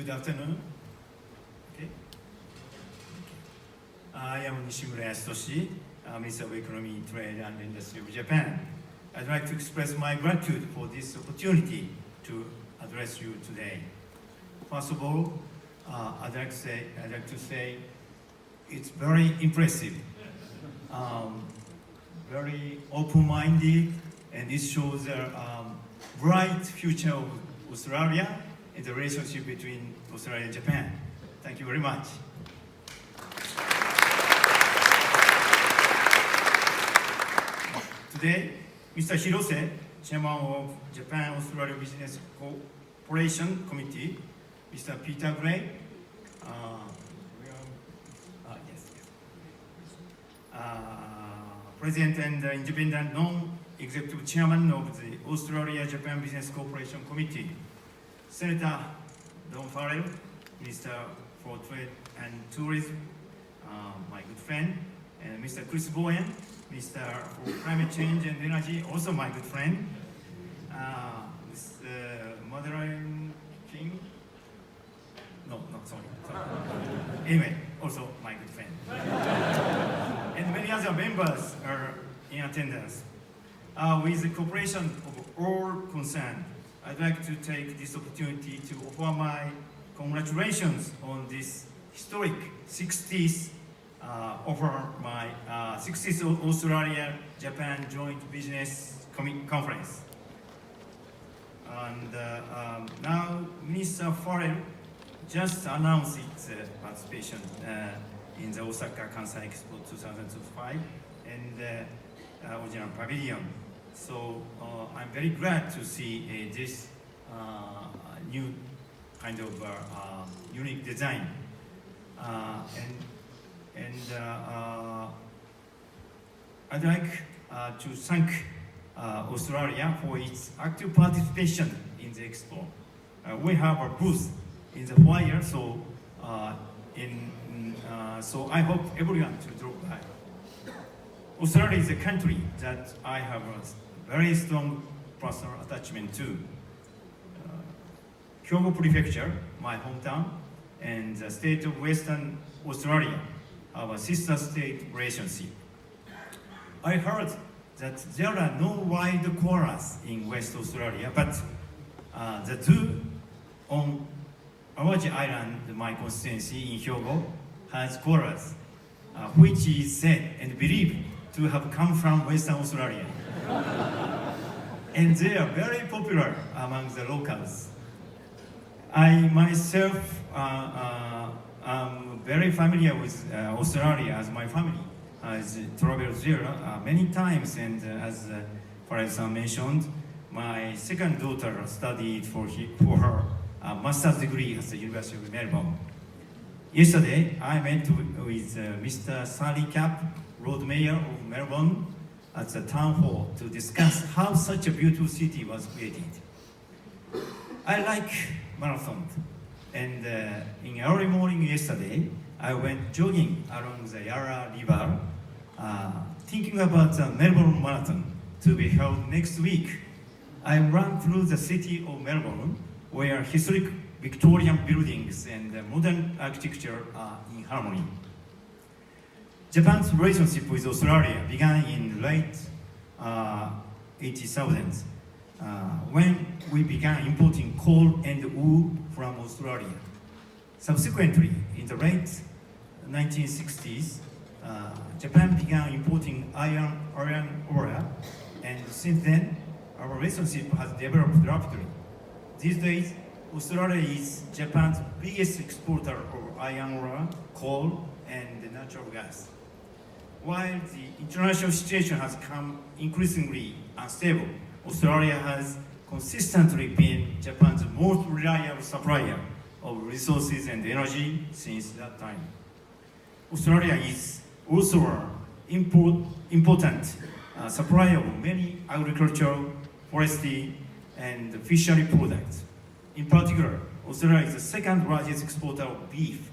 Good afternoon. Okay. I am Nishimura Yasutoshi, Minister of Economy, Trade and Industry of Japan. I'd like to express my gratitude for this opportunity to address you today. First of all, I'd like to say it's very impressive, very open-minded, and this shows a bright future of Australia and the relationship between Australia and Japan. Thank you very much. Today, Mr. Hirose, Chairman of Japan-Australia Business Cooperation Committee, Mr. Peter Gray, President and Independent Non-Executive Chairman of the Australia-Japan Business Cooperation Committee, Senator Don Farrell, Minister for Trade and Tourism, my good friend, and Mr. Chris Bowen, Minister for Climate Change and Energy, also my good friend, Mr. Madeline King, sorry. Anyway, also my good friend. And many other members are in attendance. With the cooperation of all concerned, I'd like to take this opportunity to offer my congratulations on this historic 60th Australia-Japan Joint Business Conference. And now Minister Farrell just announced its participation in the Osaka Kansai Expo 2005 and original pavilion. So I'm very glad to see this new kind of unique design. I'd like to thank Australia for its active participation in the expo. We have a booth in the foyer, so so I hope everyone to drop by. Australia is a country that I have a very strong personal attachment to. Hyogo Prefecture, my hometown, and the state of Western Australia have a sister state relationship. I heard that there are no wild koalas in West Australia, but the zoo on Awaji Island, my constituency in Hyogo, has koalas, which is said and believed to have come from Western Australia. And they are very popular among the locals. I myself am very familiar with Australia, as my family has traveled there many times, and as Farrell-san mentioned, my second daughter studied for her master's degree at the University of Melbourne. Yesterday, I met with Mr. Sally Capp, Lord Mayor of Melbourne, at the town hall to discuss how such a beautiful city was created. I like marathons, and in early morning yesterday, I went jogging along the Yarra River, thinking about the Melbourne Marathon to be held next week. I ran through the city of Melbourne, where historic Victorian buildings and modern architecture are in harmony. Japan's relationship with Australia began in late 80s, when we began importing coal and wool from Australia. Subsequently, in the late 1960s, Japan began importing iron ore, and since then, our relationship has developed rapidly. These days, Australia is Japan's biggest exporter of iron ore, coal, and natural gas. While the international situation has become increasingly unstable, Australia has consistently been Japan's most reliable supplier of resources and energy since that time. Australia is also an important supplier of many agricultural, forestry, and fishery products. In particular, Australia is the second largest exporter of beef,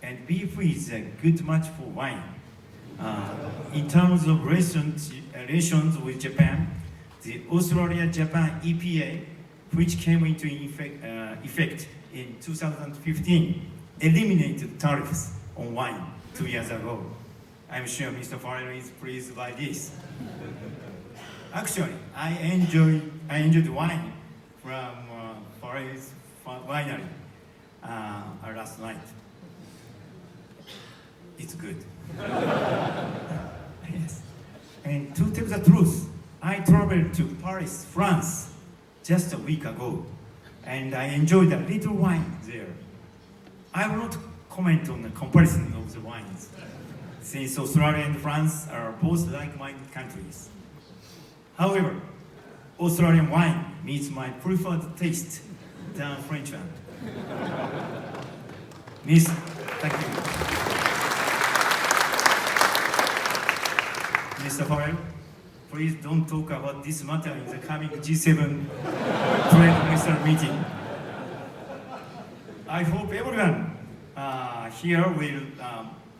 and beef is a good match for wine. In terms of relations with Japan, the Australia-Japan EPA, which came into effect in 2015 eliminated tariffs on wine 2 years ago. I'm sure Mr. Farrell is pleased by this. Actually, I enjoyed wine from Farrell's winery last night. It's good. Yes. And to tell the truth, I traveled to Paris, France, just a week ago, and I enjoyed a little wine there. I will not comment on the comparison of the wines, since Australia and France are both like-minded countries. However, Australian wine meets my preferred taste than French one. Miss, thank you. Mr. Farrell, please don't talk about this matter in the coming G7 trade minister meeting. I hope everyone here will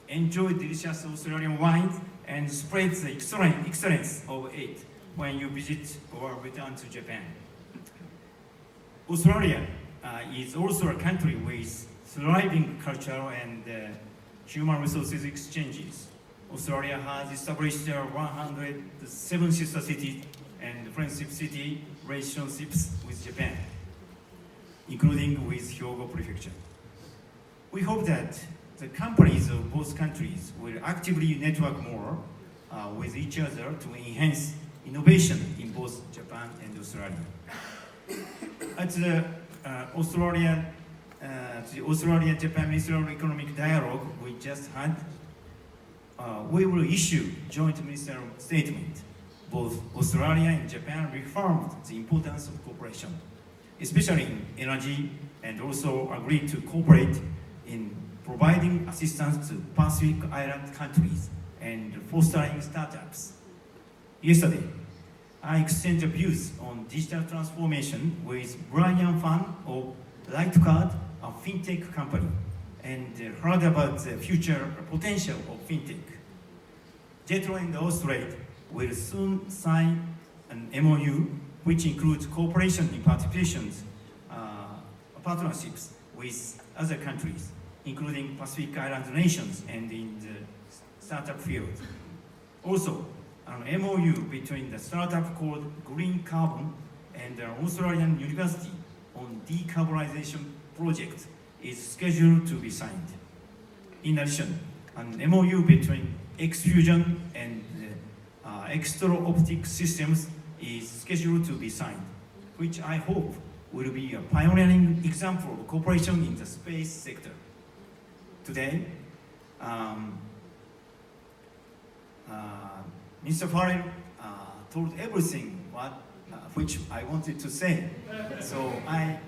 enjoy delicious Australian wines and spread the excellence of it when you visit or return to Japan. Australia is also a country with thriving cultural and human resources exchanges. Australia has established 107 sister cities and friendship city relationships with Japan, including with Hyogo Prefecture. We hope that the companies of both countries will actively network more with each other to enhance innovation in both Japan and Australia. At the Australia-Japan Ministerial Economic Dialogue we just had, we will issue joint ministerial statement. Both Australia and Japan reaffirmed the importance of cooperation, especially in energy, and also agreed to cooperate in providing assistance to Pacific Island countries and fostering startups. Yesterday, I exchanged views on digital transformation with Brian Fan of Lightcard, a fintech company, and heard about the future potential of fintech. JETRO and Austrade will soon sign an MOU which includes cooperation in partnerships with other countries, including Pacific Island nations and in the startup field. Also, an MOU between the startup called Green Carbon and an Australian university on decarbonization project is scheduled to be signed. In addition, an MOU between X-Fusion and Extro-Optic Systems is scheduled to be signed, which I hope will be a pioneering example of cooperation in the space sector. Today, Mr. Farrell told everything which I wanted to say, so I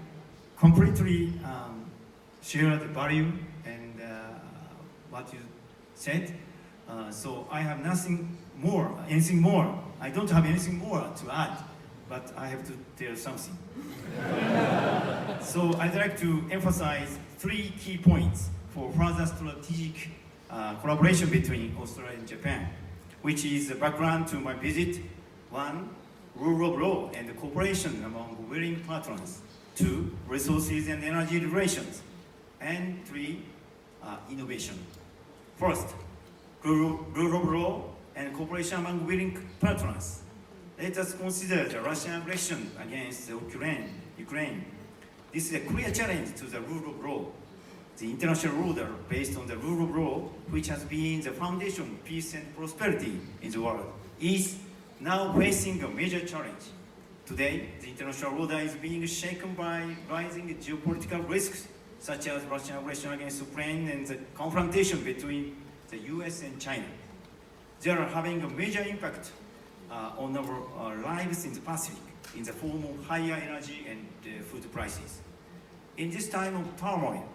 completely share the value and what you said. So I have anything more. I don't have anything more to add, but I have to tell something. So I'd like to emphasize 3 key points for further strategic collaboration between Australia and Japan, which is the background to my visit. 1, rule of law and cooperation among willing partners. 2, resources and energy relations. And 3, innovation. First, rule of law and cooperation among willing partners. Let us consider the Russian aggression against Ukraine. This is a clear challenge to the rule of law. The international order based on the rule of law, which has been the foundation of peace and prosperity in the world, is now facing a major challenge. Today, the international order is being shaken by rising geopolitical risks, such as Russian aggression against Ukraine and the confrontation between the US and China. They are having a major impact on our lives in the Pacific in the form of higher energy and food prices. In this time of turmoil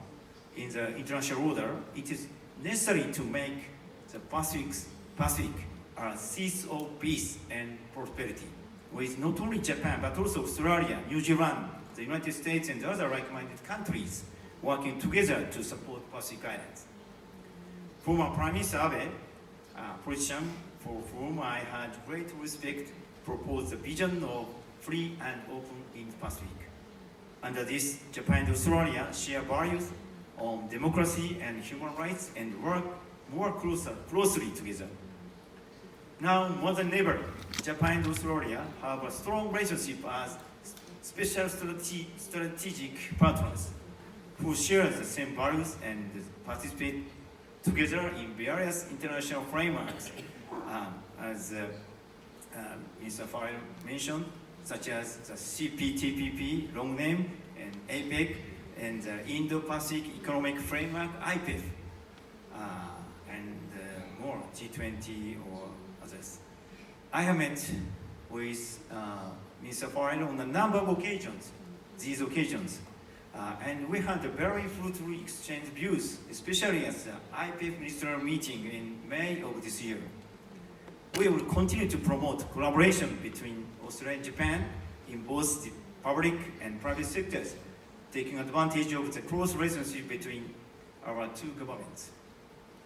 in the international order, it is necessary to make the Pacific a seat of peace and prosperity, with not only Japan but also Australia, New Zealand, the United States, and other like-minded countries working together to support Pacific Islands. Former Prime Minister Abe, a politician for whom I had great respect, proposed the vision of free and open in the Pacific. Under this, Japan and Australia share values on democracy and human rights and work more closely together. Now, more than ever, Japan and Australia have a strong relationship as special strategic partners who share the same values and participate together in various international frameworks, as Mr. Fire mentioned, such as the CPTPP, long name, and APEC, and the Indo-Pacific Economic Framework, IPEF, and more, G20 or others. I have met with Mr. Fire on a number of occasions, and we had a very fruitful exchange views, especially at the IPEF ministerial meeting in May of this year. We will continue to promote collaboration between Australia and Japan in both the public and private sectors, taking advantage of the close relationship between our two governments.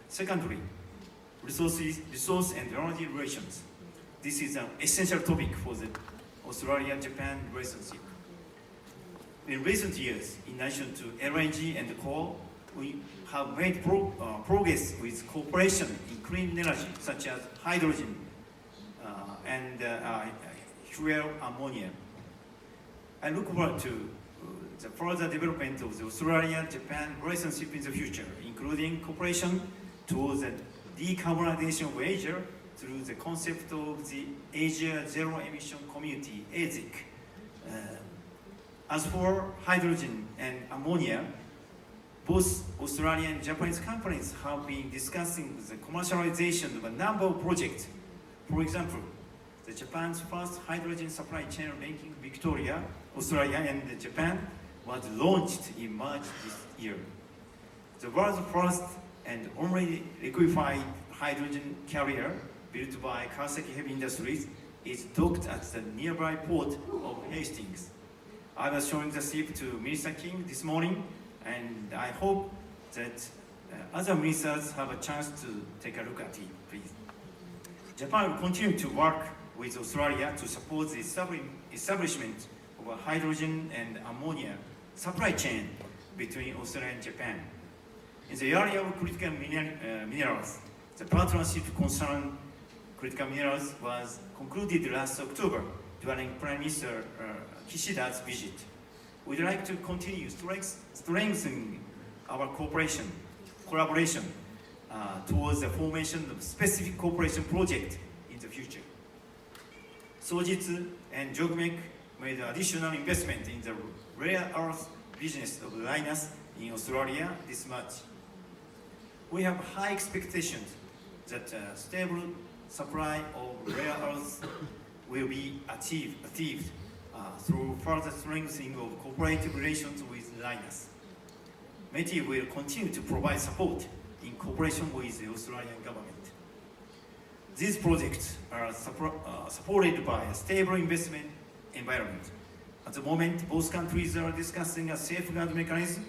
Secondly, resource and energy relations. This is an essential topic for the Australia-Japan relationship. In recent years, in addition to LNG and coal, we have made progress with cooperation in clean energy, such as hydrogen and fuel ammonia. I look forward to the further development of the Australia-Japan relationship in the future, including cooperation towards the decarbonization of Asia through the concept of the Asia Zero Emission Community, AZEC. As for hydrogen and ammonia, both Australian and Japanese companies have been discussing the commercialization of a number of projects. For example, the Japan's first hydrogen supply chain linking Victoria, Australia, and Japan was launched in March this year. The world's first and only liquefied hydrogen carrier built by Kawasaki Heavy Industries is docked at the nearby port of Hastings. I was showing the ship to Minister King this morning, and I hope that other ministers have a chance to take a look at it, please. Japan will continue to work with Australia to support the establishment of a hydrogen and ammonia supply chain between Australia and Japan. In the area of critical minerals, the partnership concerning critical minerals was concluded last October during Prime Minister Kishida's visit. We'd like to continue strengthening our collaboration towards the formation of specific cooperation project in the future. Sojitz and Jogmec made additional investment in the rare earth business of Lynas in Australia this March. We have high expectations that a stable supply of rare earths will be achieved through further strengthening of cooperative relations with Lynas. METI will continue to provide support in cooperation with the Australian government. These projects are supported by a stable investment environment. At the moment, both countries are discussing a safeguard mechanism,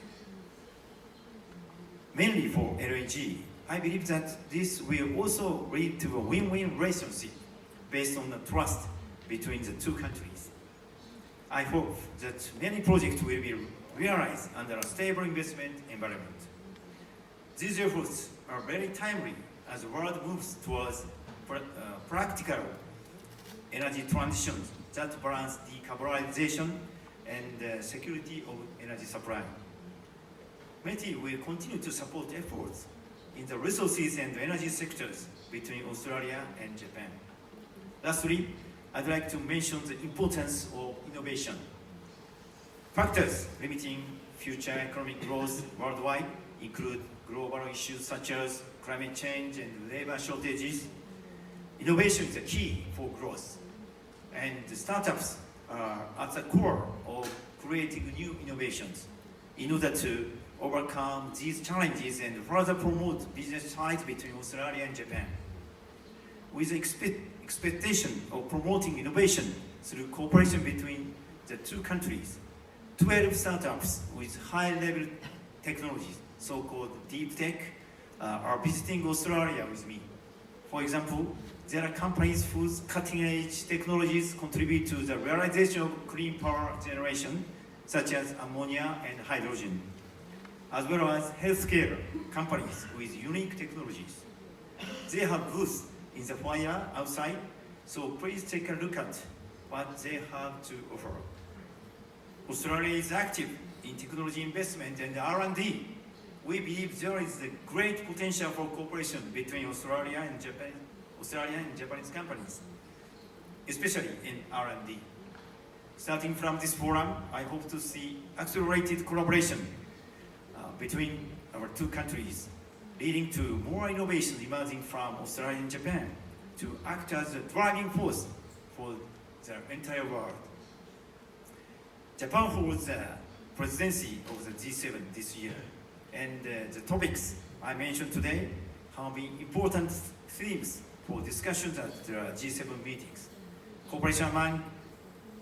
mainly for LNG. I believe that this will also lead to a win-win relationship based on the trust between the two countries. I hope that many projects will be realized under a stable investment environment. These efforts are very timely as the world moves towards practical energy transition that balance decarbonization and security of energy supply. METI will continue to support efforts in the resources and energy sectors between Australia and Japan. Lastly, I'd like to mention the importance of innovation. Factors limiting future economic growth worldwide include global issues such as climate change and labor shortages. Innovation is the key for growth, and the startups are at the core of creating new innovations in order to overcome these challenges and further promote business ties between Australia and Japan. With the expectation of promoting innovation through cooperation between the two countries, 12 startups with high-level technologies, so-called deep tech, are visiting Australia with me. For example, there are companies whose cutting-edge technologies contribute to the realization of clean power generation, such as ammonia and hydrogen, as well as healthcare companies with unique technologies. They have booths in the foyer outside, so please take a look at what they have to offer. Australia is active in technology investment and R&D. We believe there is a great potential for cooperation between Australia and Japanese companies, especially in R&D. Starting from this forum, I hope to see accelerated collaboration between our two countries, leading to more innovation emerging from Australia and Japan to act as a driving force for the entire world. Japan holds the presidency of the G7 this year, and the topics I mentioned today have been important themes for discussions at the G7 meetings. Cooperation among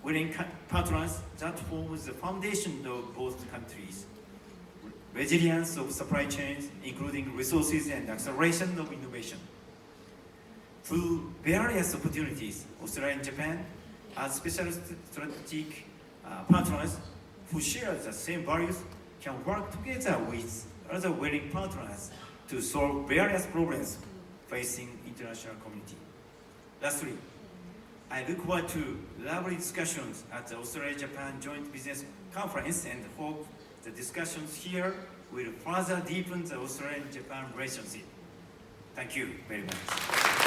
willing partners that forms the foundation of both countries. Resilience of supply chains, including resources and acceleration of innovation. Through various opportunities, Australia and Japan, as special strategic partners who share the same values, can work together with other willing partners to solve various problems facing international community. Lastly, I look forward to lively discussions at the Australia-Japan Joint Business Conference and hope the discussions here will further deepen the Australian-Japan relationship. Thank you very much.